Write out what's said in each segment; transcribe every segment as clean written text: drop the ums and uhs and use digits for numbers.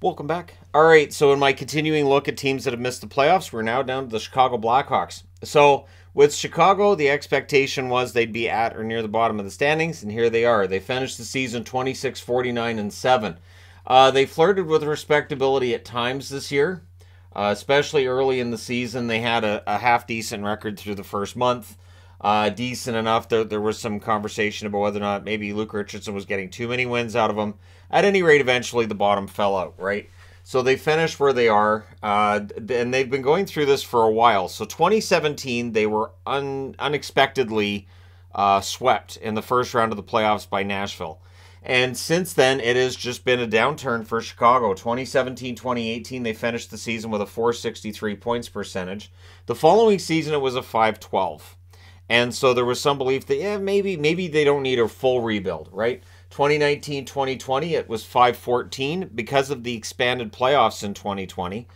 Welcome back. All right, so in my continuing look at teams that have missed the playoffs, we're now down to the Chicago Blackhawks. So with Chicago, the expectation was they'd be at or near the bottom of the standings, and here they are. They finished the season 26-49-7. They flirted with respectability at times this year, especially early in the season. They had a half-decent record through the first month. Decent enough. There was some conversation about whether or not maybe Luke Richardson was getting too many wins out of him. At any rate, eventually the bottom fell out, right? So they finished where they are, and they've been going through this for a while. So 2017, they were unexpectedly swept in the first round of the playoffs by Nashville. And since then, it has just been a downturn for Chicago. 2017-2018, they finished the season with a .463 points percentage. The following season, it was a .512. And so there was some belief that, maybe they don't need a full rebuild, right? 2019-2020, it was .514 because of the expanded playoffs in 2020.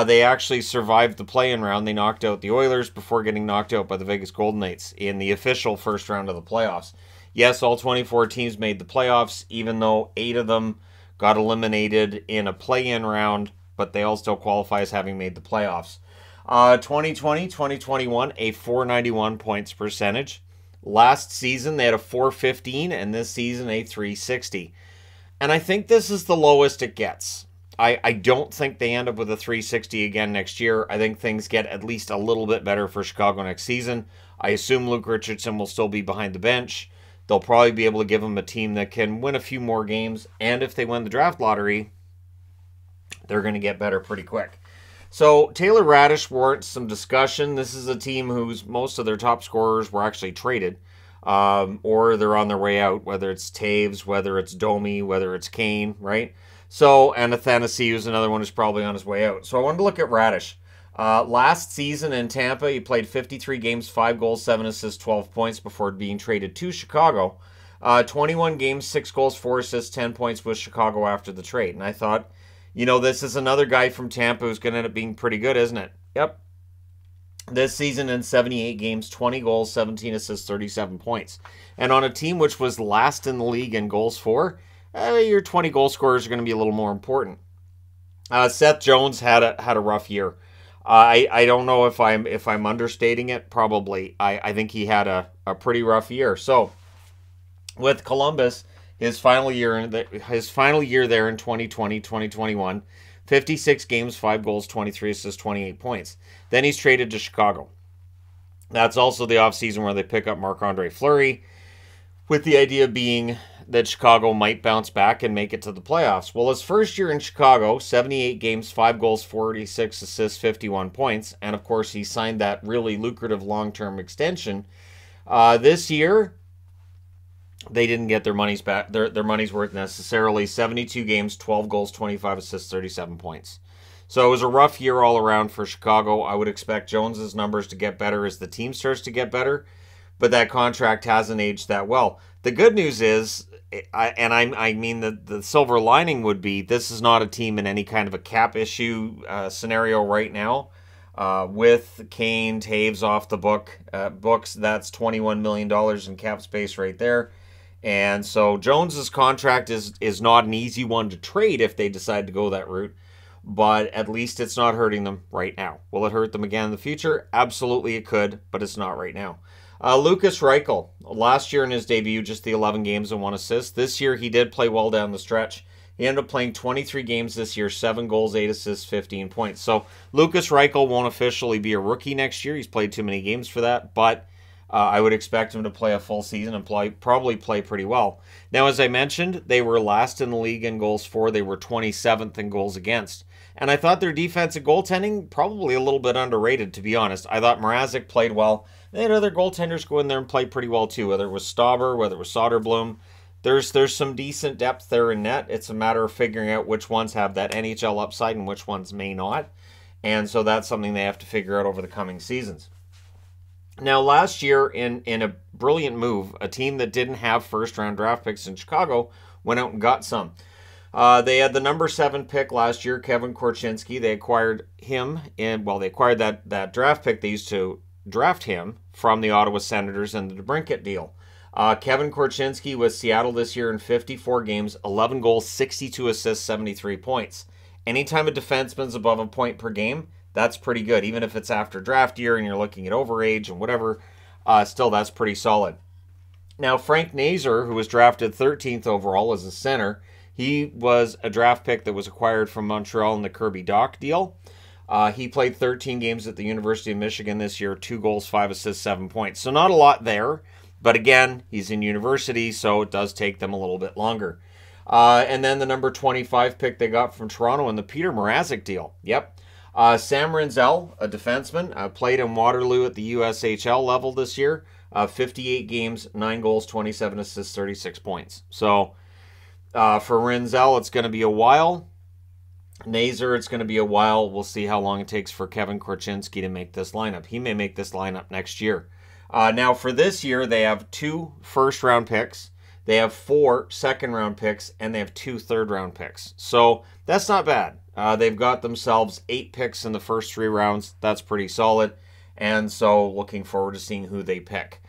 They actually survived the play-in round. They knocked out the Oilers before getting knocked out by the Vegas Golden Knights in the official first round of the playoffs. Yes, all 24 teams made the playoffs, even though 8 of them got eliminated in a play-in round, but they all still qualify as having made the playoffs. 2020, 2021, a .491 points percentage. Last season, they had a .415, and this season, a .360. And I think this is the lowest it gets. I don't think they end up with a .360 again next year. I think things get at least a little bit better for Chicago next season. I assume Luke Richardson will still be behind the bench. They'll probably be able to give him a team that can win a few more games. And if they win the draft lottery, they're going to get better pretty quick. So Taylor Radish warrants some discussion. This is a team whose most of their top scorers were actually traded, or they're on their way out, whether it's Taves, whether it's Domi, whether it's Kane, right? So, and Athanasiou is another one who's probably on his way out. So I wanted to look at Radish. Last season in Tampa, he played 53 games, 5 goals, 7 assists, 12 points before being traded to Chicago. 21 games, 6 goals, 4 assists, 10 points with Chicago after the trade. And I thought, this is another guy from Tampa who's going to end up being pretty good, isn't it? Yep. This season in 78 games, 20 goals, 17 assists, 37 points. And on a team which was last in the league in goals for, your 20 goal scorers are going to be a little more important. Seth Jones had a rough year. I don't know if I'm understating it. Probably. I think he had a pretty rough year. So with Columbus, his final year there in 2020-2021, 56 games, 5 goals, 23 assists, 28 points. Then he's traded to Chicago. That's also the offseason where they pick up Marc-Andre Fleury, with the idea being that Chicago might bounce back and make it to the playoffs. Well, his first year in Chicago, 78 games, 5 goals, 46 assists, 51 points. And, of course, he signed that really lucrative long-term extension. This year, they didn't get their money's back. Their money's worth necessarily. 72 games, 12 goals, 25 assists, 37 points. So it was a rough year all around for Chicago. I would expect Jones's numbers to get better as the team starts to get better, but that contract hasn't aged that well. The good news is, I mean the silver lining would be, this is not a team in any kind of a cap issue scenario right now. With Kane, Taves off the books, that's $21 million in cap space right there. And so Jones's contract is not an easy one to trade if they decide to go that route, but at least it's not hurting them right now. Will it hurt them again in the future? Absolutely it could, but it's not right now. Lukas Reichel, last year in his debut, just the 11 games and 1 assist. This year he did play well down the stretch. He ended up playing 23 games this year, 7 goals, 8 assists, 15 points. So Lukas Reichel won't officially be a rookie next year. He's played too many games for that, but I would expect him to play a full season and probably play pretty well. Now, as I mentioned, they were last in the league in goals for. They were 27th in goals against. And I thought their defensive goaltending probably a little bit underrated, to be honest. I thought Mrazek played well. They had other goaltenders go in there and play pretty well too, whether it was Stauber, whether it was Soderblom. There's some decent depth there in net. It's a matter of figuring out which ones have that NHL upside and which ones may not. And so that's something they have to figure out over the coming seasons. Now, last year, in a brilliant move, a team that didn't have first-round draft picks in Chicago went out and got some. They had the number 7 pick last year, Kevin Korchinski. They acquired him, they acquired that draft pick. They used to draft him from the Ottawa Senators in the DeBrincat deal. Kevin Korchinski with Seattle this year in 54 games, 11 goals, 62 assists, 73 points. Anytime a defenseman's above a point per game, that's pretty good. Even if it's after draft year and you're looking at overage and whatever, still that's pretty solid. Now, Frank Nazar, who was drafted 13th overall as a center, he was a draft pick that was acquired from Montreal in the Kirby Dach deal. He played 13 games at the University of Michigan this year, 2 goals, 5 assists, 7 points. So not a lot there, but again, he's in university, so it does take them a little bit longer. And then the number 25 pick they got from Toronto in the Peter Mrazek deal. Yep. Sam Rinzel, a defenseman, played in Waterloo at the USHL level this year. 58 games, 9 goals, 27 assists, 36 points. So for Rinzel, it's going to be a while. Nazar, it's going to be a while. We'll see how long it takes for Kevin Korchinski to make this lineup. He may make this lineup next year. Now, for this year, they have 2 first-round picks. They have 4 second-round picks, and they have 2 third-round picks. So that's not bad. They've got themselves 8 picks in the first 3 rounds. That's pretty solid. And so looking forward to seeing who they pick.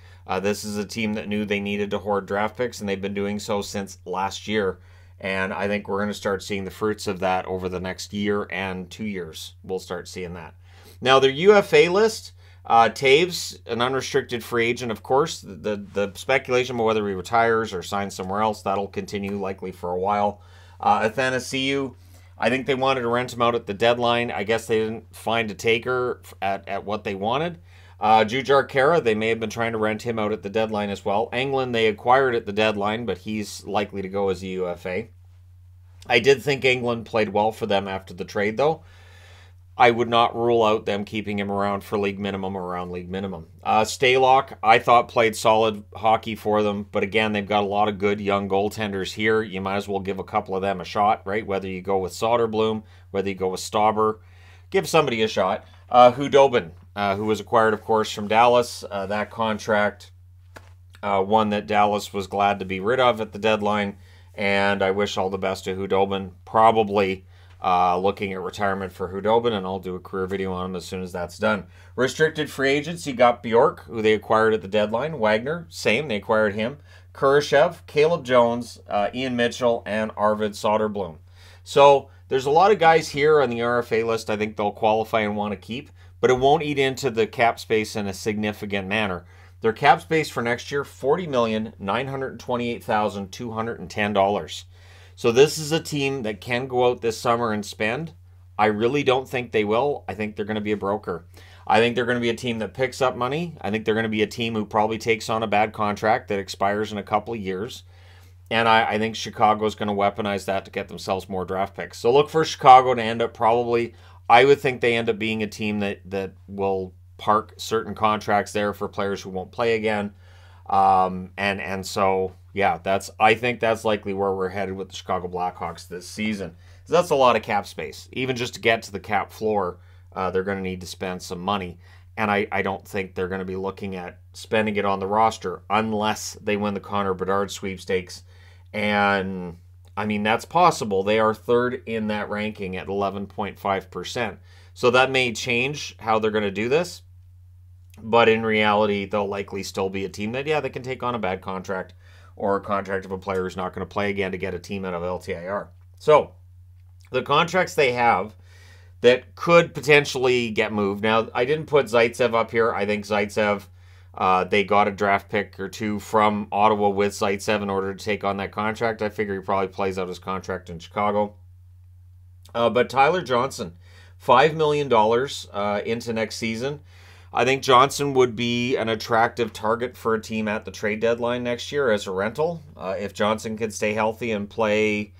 This is a team that knew they needed to hoard draft picks, and they've been doing so since last year. And I think we're going to start seeing the fruits of that over the next year and 2 years. We'll start seeing that. Now, their UFA list, Taves, an unrestricted free agent, of course. The speculation about whether he retires or signs somewhere else, that'll continue likely for a while. Athanasiou, I think they wanted to rent him out at the deadline. I guess they didn't find a taker at what they wanted. Jujhar Khaira, they may have been trying to rent him out at the deadline as well. Englund, they acquired at the deadline, but he's likely to go as a UFA. I did think Englund played well for them after the trade, though. I would not rule out them keeping him around for league minimum or around league minimum. Stalock, I thought played solid hockey for them, but again, they've got a lot of good young goaltenders here. You might as well give a couple of them a shot, right? Whether you go with Soderblom, whether you go with Stauber, give somebody a shot. Hudobin, who was acquired, of course, from Dallas. That contract, one that Dallas was glad to be rid of at the deadline, and I wish all the best to Hudobin. Probably looking at retirement for Hudobin, and I'll do a career video on him as soon as that's done. Restricted free agents, you got Bjork, who they acquired at the deadline. Wagner, same, they acquired him. Kurashev, Caleb Jones, Ian Mitchell, and Arvid Soderblom. So there's a lot of guys here on the RFA list I think they'll qualify and want to keep, but it won't eat into the cap space in a significant manner. Their cap space for next year, $40,928,210. So this is a team that can go out this summer and spend. I really don't think they will. I think they're going to be a broker. I think they're going to be a team that picks up money. I think they're going to be a team who probably takes on a bad contract that expires in a couple of years. And I think Chicago's going to weaponize that to get themselves more draft picks. So look for Chicago to end up probably, I would think they end up being a team that will park certain contracts there for players who won't play again. And so, yeah, I think that's likely where we're headed with the Chicago Blackhawks this season. So that's a lot of cap space. Even just to get to the cap floor, they're going to need to spend some money. And I don't think they're going to be looking at spending it on the roster unless they win the Connor Bedard sweepstakes. And, I mean, that's possible. They are third in that ranking at 11.5%. So that may change how they're going to do this. But in reality, they'll likely still be a team that, yeah, they can take on a bad contract or a contract of a player who's not going to play again to get a team out of LTIR. So, the contracts they have that could potentially get moved. Now, I didn't put Zaitsev up here. I think Zaitsev, they got a draft pick or two from Ottawa with Zaitsev in order to take on that contract. I figure he probably plays out his contract in Chicago. But Tyler Johnson, $5 million into next season. I think Johnson would be an attractive target for a team at the trade deadline next year as a rental. If Johnson can stay healthy and play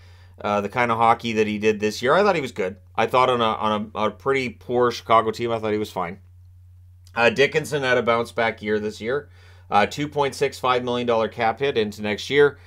the kind of hockey that he did this year, I thought he was good. I thought on a pretty poor Chicago team, I thought he was fine. Dickinson had a bounce-back year this year. $2.65 million cap hit into next year.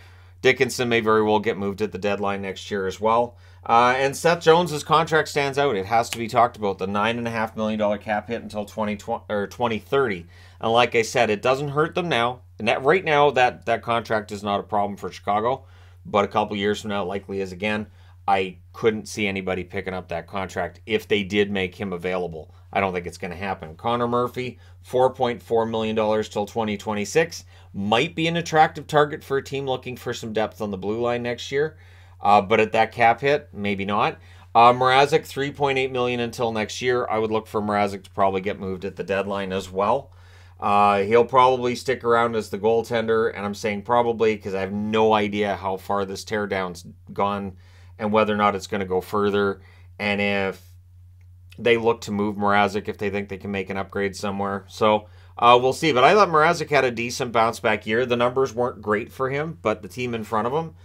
Dickinson may very well get moved at the deadline next year as well. And Seth Jones' contract stands out. It has to be talked about. The $9.5 million cap hit until 2030. And like I said, it doesn't hurt them now. And right now, that contract is not a problem for Chicago. But a couple years from now, it likely is again. I couldn't see anybody picking up that contract if they did make him available. I don't think it's going to happen. Connor Murphy, $4.4 million till 2026. Might be an attractive target for a team looking for some depth on the blue line next year. But at that cap hit, maybe not. Mrazek, $3.8 million until next year. I would look for Mrazek to probably get moved at the deadline as well. He'll probably stick around as the goaltender, and I'm saying probably because I have no idea how far this teardown's gone and whether or not it's going to go further, and if they look to move Mrazek if they think they can make an upgrade somewhere. So we'll see. But I thought Mrazek had a decent bounce-back year. The numbers weren't great for him, but the team in front of him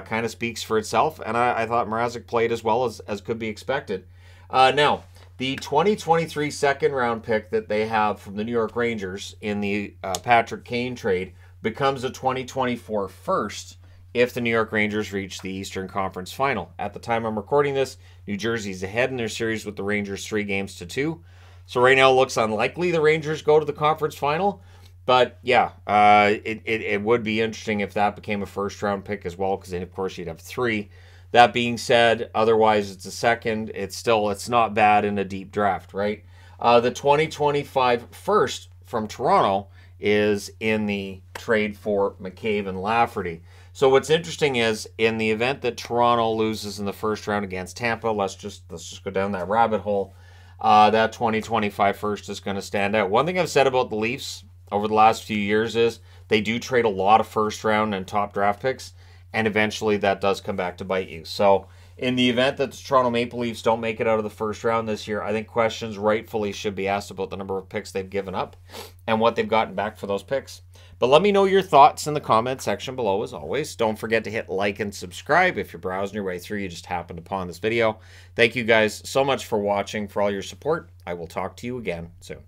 kind of speaks for itself, and I thought Mrazek played as well as could be expected. Now, the 2023 second-round pick that they have from the New York Rangers in the Patrick Kane trade becomes a 2024 first if the New York Rangers reach the Eastern Conference Final. At the time I'm recording this, New Jersey's ahead in their series with the Rangers 3-2. So right now it looks unlikely the Rangers go to the conference final. But yeah, it would be interesting if that became a first-round pick as well, because then, of course, you'd have 3. That being said, otherwise it's a second. It's not bad in a deep draft, right? The 2025 first from Toronto is in the trade for McCabe and Lafferty. So what's interesting is, in the event that Toronto loses in the first round against Tampa, let's just go down that rabbit hole. That 2025 first is going to stand out. One thing I've said about the Leafs over the last few years is they do trade a lot of first round and top draft picks, and eventually that does come back to bite you. So in the event that the Toronto Maple Leafs don't make it out of the first round this year, I think questions rightfully should be asked about the number of picks they've given up and what they've gotten back for those picks. But let me know your thoughts in the comment section below as always. Don't forget to hit like and subscribe if you're browsing your way through, you just happened upon this video. Thank you guys so much for watching, for all your support. I will talk to you again soon.